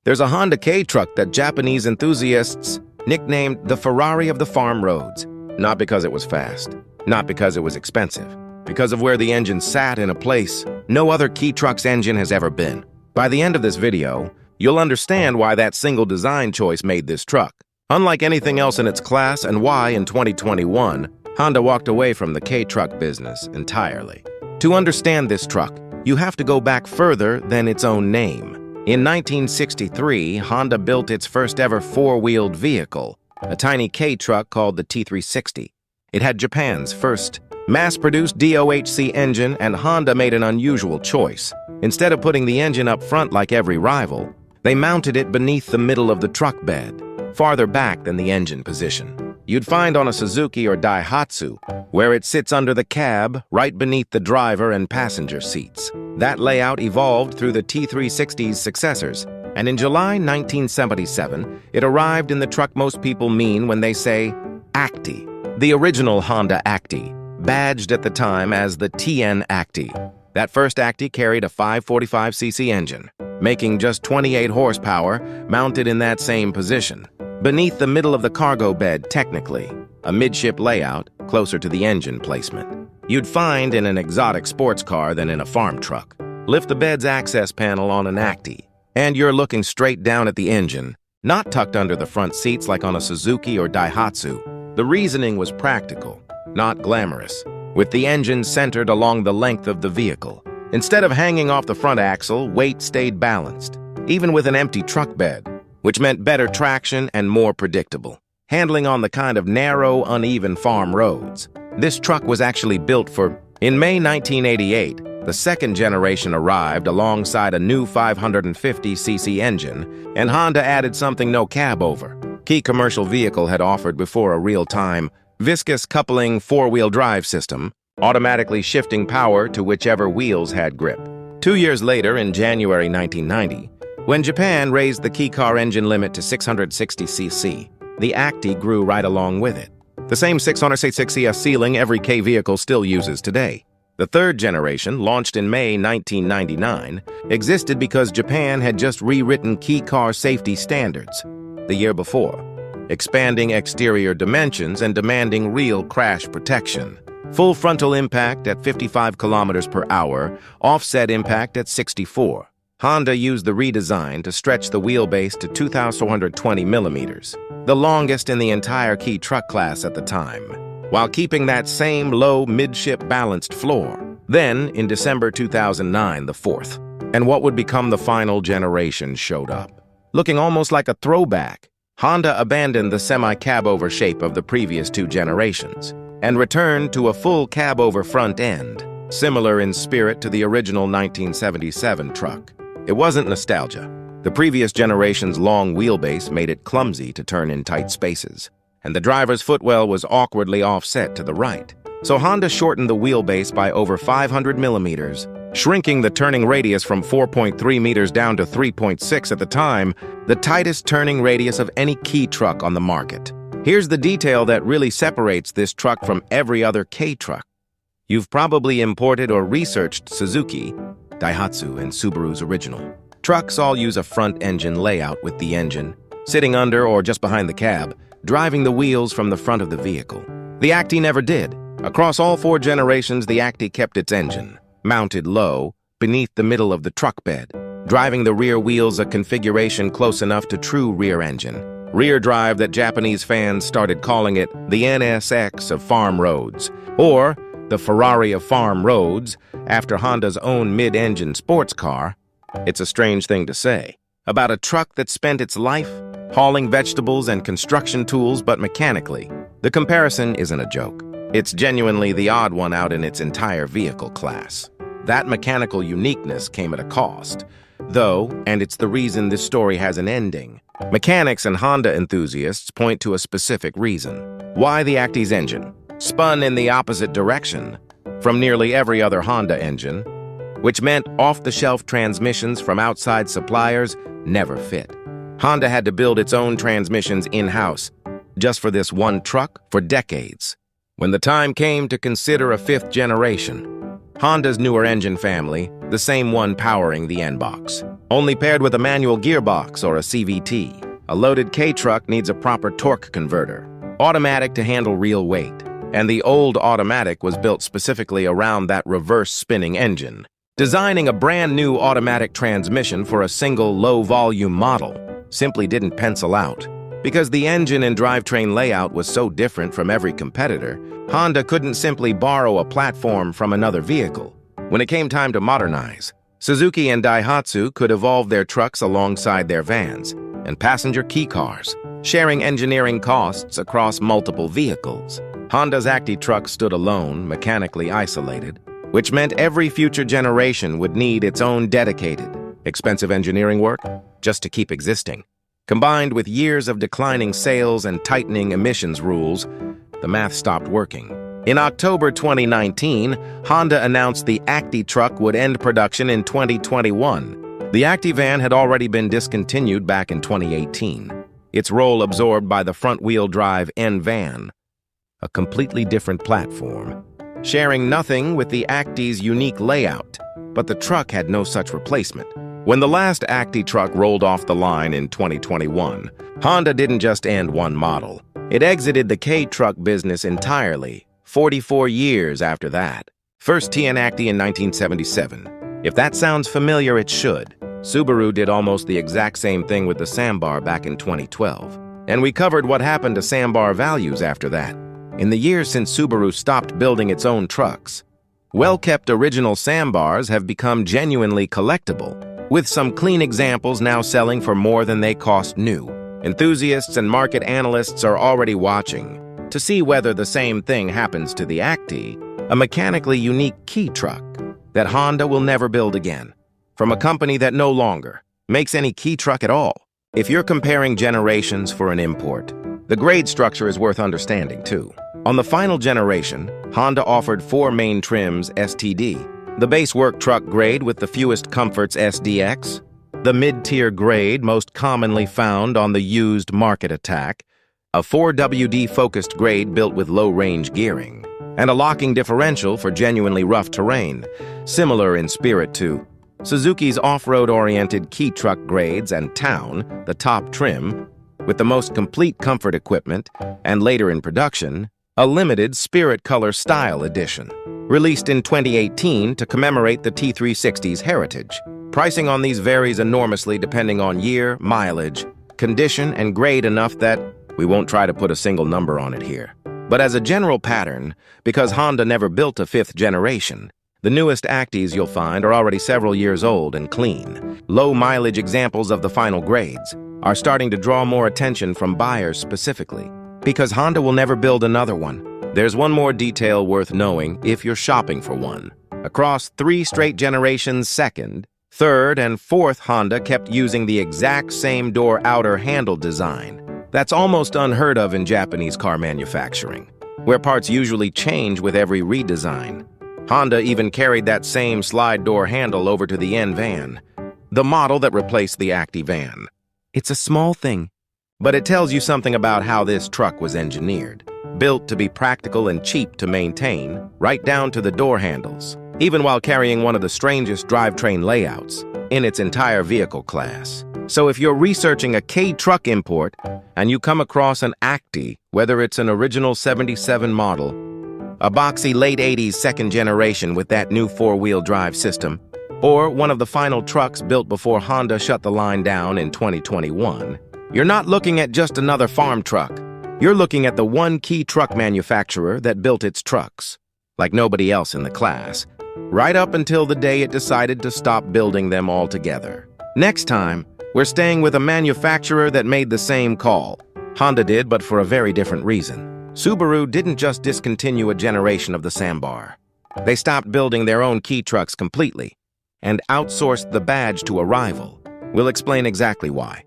There's a Honda K-Truck that Japanese enthusiasts nicknamed the Ferrari of the farm roads. Not because it was fast, not because it was expensive, because of where the engine sat in a place no other K-Truck's engine has ever been. By the end of this video, you'll understand why that single design choice made this truck unlike anything else in its class, and why in 2021, Honda walked away from the K-Truck business entirely. To understand this truck, you have to go back further than its own name. In 1963, Honda built its first ever four-wheeled vehicle, a tiny K-Truck called the T360. It had Japan's first mass-produced DOHC engine, and Honda made an unusual choice. Instead of putting the engine up front like every rival, they mounted it beneath the middle of the truck bed, farther back than the engine position. You'd find on a Suzuki or Daihatsu, where it sits under the cab, right beneath the driver and passenger seats. That layout evolved through the T360's successors, and in July 1977, it arrived in the truck most people mean when they say Acty, the original Honda Acty, badged at the time as the TN-Acty. That first Acty carried a 545cc engine, making just 28 horsepower, mounted in that same position, beneath the middle of the cargo bed technically, a midship layout closer to the engine placement. You'd find in an exotic sports car than in a farm truck. Lift the bed's access panel on an Acty, and you're looking straight down at the engine, not tucked under the front seats like on a Suzuki or Daihatsu. The reasoning was practical, not glamorous, with the engine centered along the length of the vehicle. Instead of hanging off the front axle, weight stayed balanced, even with an empty truck bed, which meant better traction and more predictable handling on the kind of narrow, uneven farm roads. This truck was actually built for. In May 1988, the second generation arrived alongside a new 550cc engine, and Honda added something no cab over. Key commercial vehicle had offered before a real-time, viscous coupling four-wheel drive system, automatically shifting power to whichever wheels had grip. 2 years later, in January 1990, when Japan raised the key car engine limit to 660cc, the Acty grew right along with it. The same 666cc ceiling every K vehicle still uses today. The third generation, launched in May 1999, existed because Japan had just rewritten key car safety standards the year before, expanding exterior dimensions and demanding real crash protection. Full frontal impact at 55 kilometers per hour, offset impact at 64. Honda used the redesign to stretch the wheelbase to 2,420 millimeters, the longest in the entire key truck class at the time, while keeping that same low midship balanced floor. Then, in December 2009, the fourth, and what would become the final generation showed up. Looking almost like a throwback, Honda abandoned the semi-cab-over shape of the previous two generations and returned to a full cab-over front end, similar in spirit to the original 1977 truck. It wasn't nostalgia. The previous generation's long wheelbase made it clumsy to turn in tight spaces, and the driver's footwell was awkwardly offset to the right. So Honda shortened the wheelbase by over 500 millimeters, shrinking the turning radius from 4.3 meters down to 3.6 at the time, the tightest turning radius of any key truck on the market. Here's the detail that really separates this truck from every other K-truck. You've probably imported or researched Suzuki, Daihatsu, and Subaru's original. Trucks all use a front engine layout with the engine sitting under or just behind the cab, driving the wheels from the front of the vehicle. The Acty never did. Across all four generations, the Acty kept its engine mounted low, beneath the middle of the truck bed, driving the rear wheels a configuration close enough to true rear engine. Rear drive that Japanese fans started calling it the NSX of farm roads, or the Ferrari of farm roads, after Honda's own mid-engine sports car. It's a strange thing to say about a truck that spent its life hauling vegetables and construction tools, but mechanically. The comparison isn't a joke. It's genuinely the odd one out in its entire vehicle class. That mechanical uniqueness came at a cost, though, and it's the reason this story has an ending. Mechanics and Honda enthusiasts point to a specific reason. Why the Acty's engine spun in the opposite direction from nearly every other Honda engine, which meant off-the-shelf transmissions from outside suppliers never fit. Honda had to build its own transmissions in-house, just for this one truck, for decades. When the time came to consider a fifth generation, Honda's newer engine family, the same one powering the N-Box, only paired with a manual gearbox or a CVT. A loaded K-Truck needs a proper torque converter, automatic to handle real weight, and the old automatic was built specifically around that reverse-spinning engine. Designing a brand-new automatic transmission for a single low-volume model simply didn't pencil out. Because the engine and drivetrain layout was so different from every competitor, Honda couldn't simply borrow a platform from another vehicle. When it came time to modernize, Suzuki and Daihatsu could evolve their trucks alongside their vans and passenger key cars, sharing engineering costs across multiple vehicles. Honda's Acty Truck stood alone, mechanically isolated, which meant every future generation would need its own dedicated, expensive engineering work just to keep existing. Combined with years of declining sales and tightening emissions rules, the math stopped working. In October 2019, Honda announced the Acty Truck would end production in 2021. The Acty van had already been discontinued back in 2018, its role absorbed by the front-wheel drive N-van, a completely different platform, sharing nothing with the Acty's unique layout, but the truck had no such replacement. When the last Acty Truck rolled off the line in 2021, Honda didn't just end one model. It exited the K-Truck business entirely, 44 years after that. First TN-Acty in 1977. If that sounds familiar, it should. Subaru did almost the exact same thing with the Sambar back in 2012. And we covered what happened to Sambar values after that. In the years since Subaru stopped building its own trucks, well-kept original Sambars have become genuinely collectible, with some clean examples now selling for more than they cost new. Enthusiasts and market analysts are already watching to see whether the same thing happens to the Acty, a mechanically unique key truck that Honda will never build again, from a company that no longer makes any key truck at all. If you're comparing generations for an import, the grade structure is worth understanding too. On the final generation, Honda offered 4 main trims STD, the base work truck grade with the fewest comforts SDX, the mid-tier grade most commonly found on the used market attack, a 4WD-focused grade built with low-range gearing, and a locking differential for genuinely rough terrain, similar in spirit to Suzuki's off-road-oriented key truck grades and Town, the top trim, with the most complete comfort equipment, and later in production, a limited Spirit Color Style edition, released in 2018 to commemorate the T360's heritage. Pricing on these varies enormously depending on year, mileage, condition, and grade enough that we won't try to put a single number on it here. But as a general pattern, because Honda never built a 5th generation, the newest Actys you'll find are already several years old and clean. Low-mileage examples of the final grades are starting to draw more attention from buyers specifically, because Honda will never build another one. There's one more detail worth knowing if you're shopping for one. Across 3 straight generations, 2nd, 3rd, and 4th Honda kept using the exact same door outer handle design. That's almost unheard of in Japanese car manufacturing, where parts usually change with every redesign. Honda even carried that same slide door handle over to the N-van, the model that replaced the Acty van. It's a small thing, but it tells you something about how this truck was engineered. Built to be practical and cheap to maintain, right down to the door handles, even while carrying one of the strangest drivetrain layouts in its entire vehicle class. So if you're researching a K-Truck import and you come across an Acty, whether it's an original 77 model, a boxy late 80s 2nd generation with that new 4-wheel drive system, or one of the final trucks built before Honda shut the line down in 2021, you're not looking at just another farm truck. You're looking at the one key truck manufacturer that built its trucks, like nobody else in the class, right up until the day it decided to stop building them altogether. Next time, we're staying with a manufacturer that made the same call. Honda did, but for a very different reason. Subaru didn't just discontinue a generation of the Sambar. They stopped building their own key trucks completely and outsourced the badge to a rival. We'll explain exactly why.